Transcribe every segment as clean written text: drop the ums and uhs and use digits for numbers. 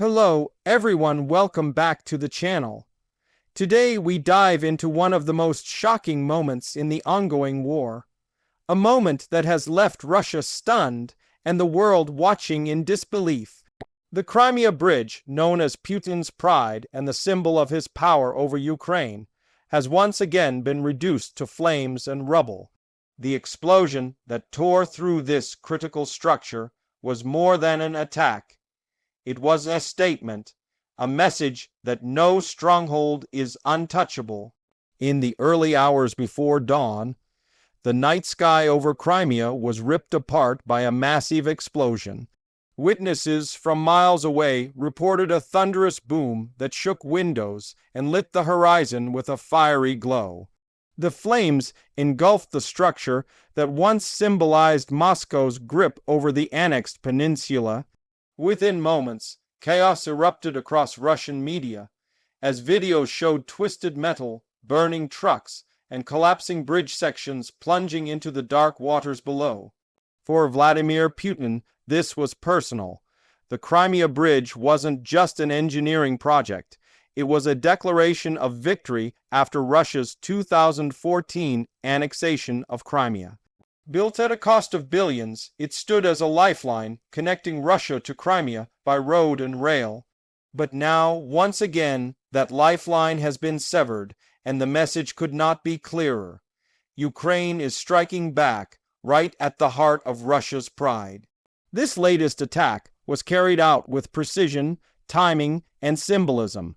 Hello, everyone. Welcome back to the channel. Today we dive into one of the most shocking moments in the ongoing war. A moment that has left Russia stunned and the world watching in disbelief. The Crimea Bridge, known as Putin's pride and the symbol of his power over Ukraine, has once again been reduced to flames and rubble. The explosion that tore through this critical structure was more than an attack. It was a statement, a message that no stronghold is untouchable. In the early hours before dawn, the night sky over Crimea was ripped apart by a massive explosion. Witnesses from miles away reported a thunderous boom that shook windows and lit the horizon with a fiery glow. The flames engulfed the structure that once symbolized Moscow's grip over the annexed peninsula. Within moments, chaos erupted across Russian media, as videos showed twisted metal, burning trucks, and collapsing bridge sections plunging into the dark waters below. For Vladimir Putin, this was personal. The Crimea Bridge wasn't just an engineering project. It was a declaration of victory after Russia's 2014 annexation of Crimea. Built at a cost of billions, it stood as a lifeline connecting Russia to Crimea by road and rail. But now, once again, that lifeline has been severed, and the message could not be clearer. Ukraine is striking back, right at the heart of Russia's pride. This latest attack was carried out with precision, timing, and symbolism.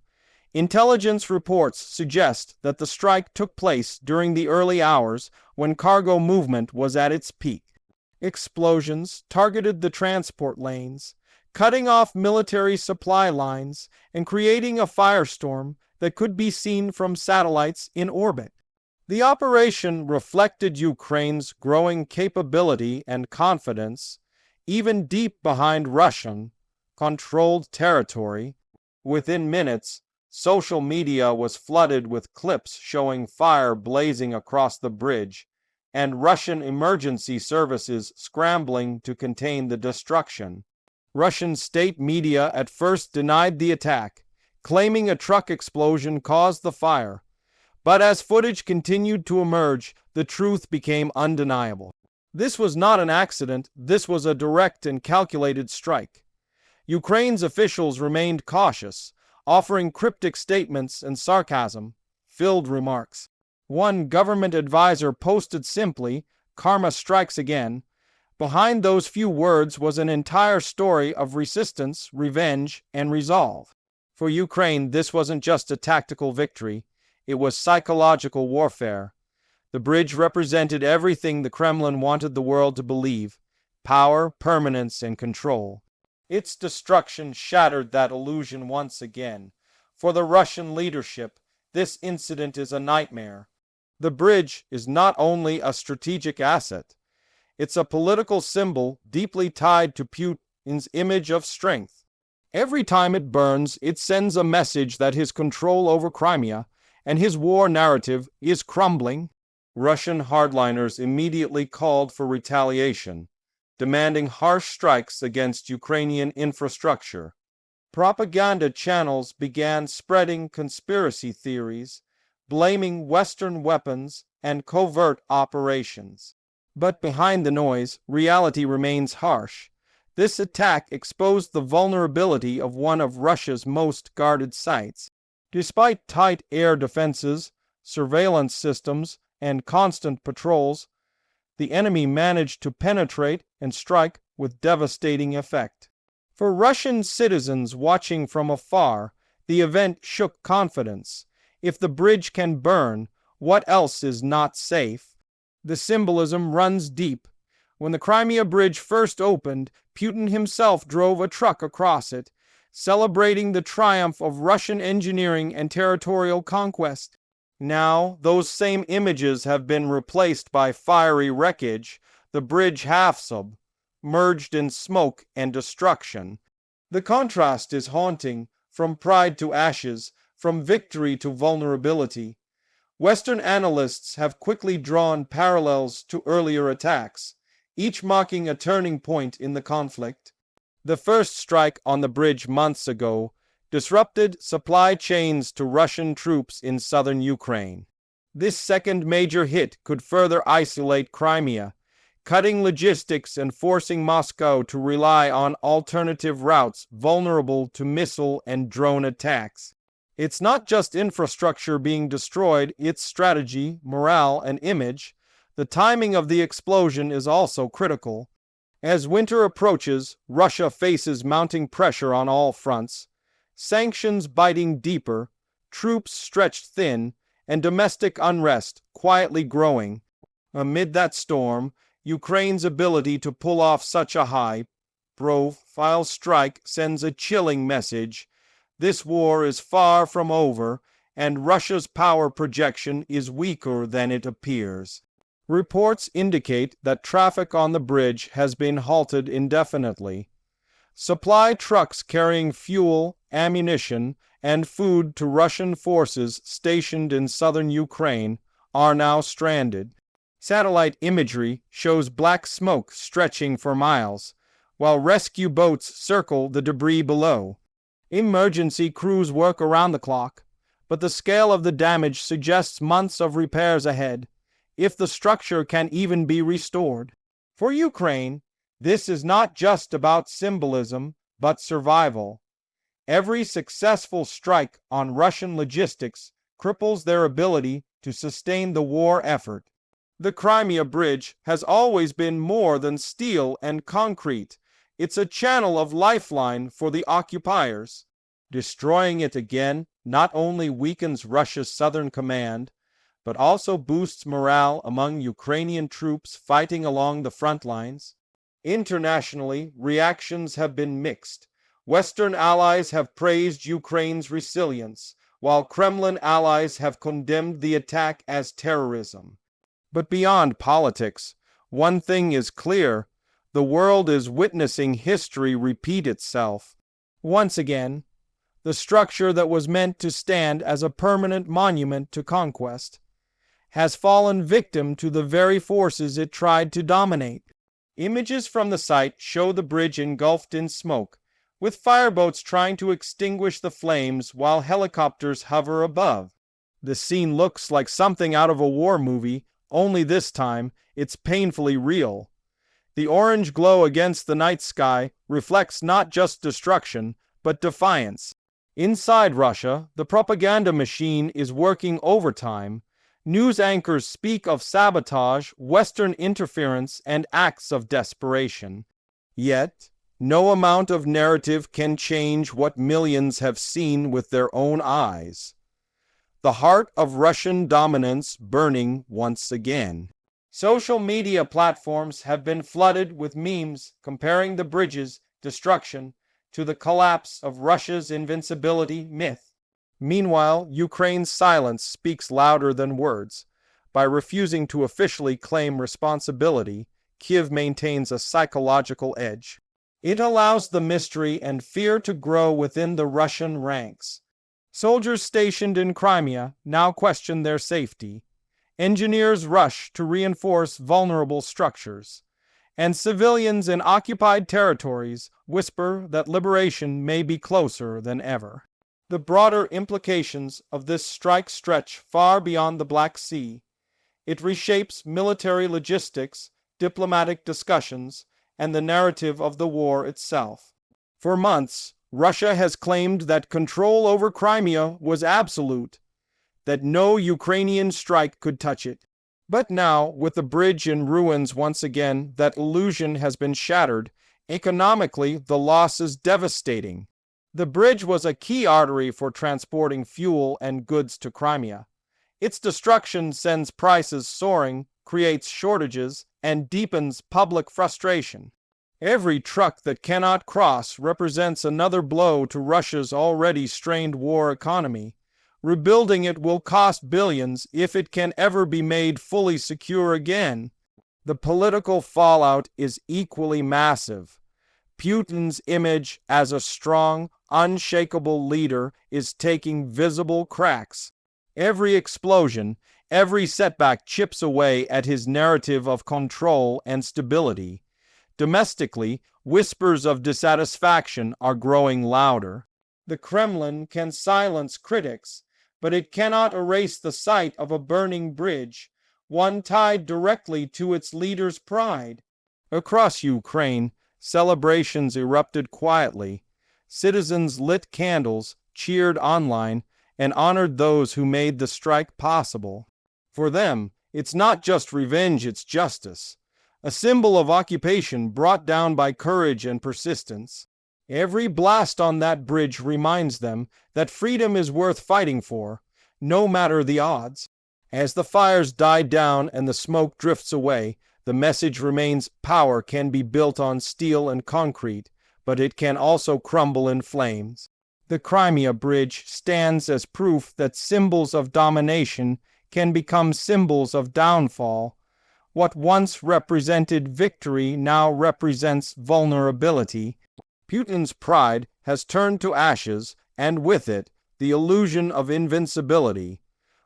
Intelligence reports suggest that the strike took place during the early hours when cargo movement was at its peak. Explosions targeted the transport lanes, cutting off military supply lines and creating a firestorm that could be seen from satellites in orbit. The operation reflected Ukraine's growing capability and confidence, even deep behind Russian-controlled territory. Within minutes, social media was flooded with clips showing fire blazing across the bridge and Russian emergency services scrambling to contain the destruction. Russian state media at first denied the attack, claiming a truck explosion caused the fire. But as footage continued to emerge, the truth became undeniable. This was not an accident. This was a direct and calculated strike. Ukraine's officials remained cautious, offering cryptic statements and sarcasm-filled remarks. One government advisor posted simply, "Karma strikes again." Behind those few words was an entire story of resistance, revenge, and resolve. For Ukraine, this wasn't just a tactical victory. It was psychological warfare. The bridge represented everything the Kremlin wanted the world to believe: power, permanence, and control. Its destruction shattered that illusion once again. For the Russian leadership, this incident is a nightmare. The bridge is not only a strategic asset, it's a political symbol deeply tied to Putin's image of strength. Every time it burns, it sends a message that his control over Crimea and his war narrative is crumbling. Russian hardliners immediately called for retaliation, demanding harsh strikes against Ukrainian infrastructure. Propaganda channels began spreading conspiracy theories, blaming Western weapons and covert operations. But behind the noise, reality remains harsh. This attack exposed the vulnerability of one of Russia's most guarded sites. Despite tight air defenses, surveillance systems, and constant patrols, the enemy managed to penetrate and strike with devastating effect. For Russian citizens watching from afar, the event shook confidence. If the bridge can burn, what else is not safe? The symbolism runs deep. When the Crimea Bridge first opened, Putin himself drove a truck across it, celebrating the triumph of Russian engineering and territorial conquest. Now, those same images have been replaced by fiery wreckage, the bridge half-submerged in smoke and destruction. The contrast is haunting, from pride to ashes, from victory to vulnerability. Western analysts have quickly drawn parallels to earlier attacks, each marking a turning point in the conflict. The first strike on the bridge months ago disrupted supply chains to Russian troops in southern Ukraine. This second major hit could further isolate Crimea, cutting logistics and forcing Moscow to rely on alternative routes vulnerable to missile and drone attacks. It's not just infrastructure being destroyed, it's strategy, morale, and image. The timing of the explosion is also critical. As winter approaches, Russia faces mounting pressure on all fronts, sanctions biting deeper, troops stretched thin, and domestic unrest quietly growing. Amid that storm, Ukraine's ability to pull off such a high-profile strike sends a chilling message. This war is far from over, and Russia's power projection is weaker than it appears. Reports indicate that traffic on the bridge has been halted indefinitely. Supply trucks carrying fuel, ammunition, and food to Russian forces stationed in southern Ukraine are now stranded. Satellite imagery shows black smoke stretching for miles, while rescue boats circle the debris below. Emergency crews work around the clock, but the scale of the damage suggests months of repairs ahead, if the structure can even be restored. For Ukraine, this is not just about symbolism, but survival. Every successful strike on Russian logistics cripples their ability to sustain the war effort. The Crimea Bridge has always been more than steel and concrete. It's a channel of lifeline for the occupiers. Destroying it again not only weakens Russia's southern command, but also boosts morale among Ukrainian troops fighting along the front lines. Internationally, reactions have been mixed. Western allies have praised Ukraine's resilience, while Kremlin allies have condemned the attack as terrorism. But beyond politics, one thing is clear: the world is witnessing history repeat itself. Once again, the structure that was meant to stand as a permanent monument to conquest has fallen victim to the very forces it tried to dominate. Images from the site show the bridge engulfed in smoke, with fireboats trying to extinguish the flames while helicopters hover above. The scene looks like something out of a war movie, only this time it's painfully real. The orange glow against the night sky reflects not just destruction, but defiance. Inside Russia, the propaganda machine is working overtime. News anchors speak of sabotage, Western interference, and acts of desperation. Yet, no amount of narrative can change what millions have seen with their own eyes: the heart of Russian dominance burning once again. Social media platforms have been flooded with memes comparing the bridge's destruction to the collapse of Russia's invincibility myth. Meanwhile, Ukraine's silence speaks louder than words. By refusing to officially claim responsibility, Kyiv maintains a psychological edge. It allows the mystery and fear to grow within the Russian ranks. Soldiers stationed in Crimea now question their safety. Engineers rush to reinforce vulnerable structures. And civilians in occupied territories whisper that liberation may be closer than ever. The broader implications of this strike stretch far beyond the Black Sea. It reshapes military logistics, diplomatic discussions, and the narrative of the war itself. For months, Russia has claimed that control over Crimea was absolute, that no Ukrainian strike could touch it. But now, with the bridge in ruins once again, that illusion has been shattered. Economically, the loss is devastating. The bridge was a key artery for transporting fuel and goods to Crimea. Its destruction sends prices soaring, creates shortages, and deepens public frustration. Every truck that cannot cross represents another blow to Russia's already strained war economy. Rebuilding it will cost billions if it can ever be made fully secure again. The political fallout is equally massive. Putin's image as a strong, unshakable leader is taking visible cracks. Every explosion, every setback chips away at his narrative of control and stability. Domestically, whispers of dissatisfaction are growing louder. The Kremlin can silence critics, but it cannot erase the sight of a burning bridge, one tied directly to its leader's pride. Across Ukraine, celebrations erupted quietly. Citizens lit candles, cheered online, and honored those who made the strike possible. For them, it's not just revenge, it's justice. A symbol of occupation brought down by courage and persistence. Every blast on that bridge reminds them that freedom is worth fighting for, no matter the odds. As the fires die down and the smoke drifts away, the message remains: power can be built on steel and concrete, but it can also crumble in flames. The Crimea Bridge stands as proof that symbols of domination can become symbols of downfall. What once represented victory now represents vulnerability. Putin's pride has turned to ashes, and with it, the illusion of invincibility.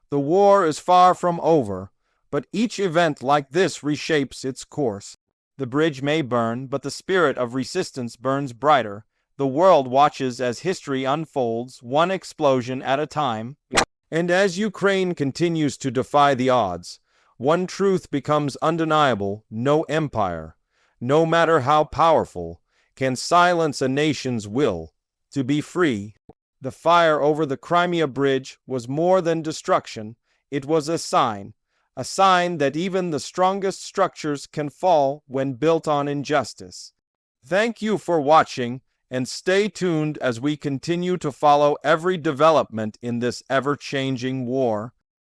The war is far from over, but each event like this reshapes its course. The bridge may burn, but the spirit of resistance burns brighter. The world watches as history unfolds, one explosion at a time. And as Ukraine continues to defy the odds, one truth becomes undeniable: no empire, no matter how powerful, can silence a nation's will to be free. The fire over the Crimea Bridge was more than destruction. It was a sign that even the strongest structures can fall when built on injustice. Thank you for watching, and stay tuned as we continue to follow every development in this ever-changing war.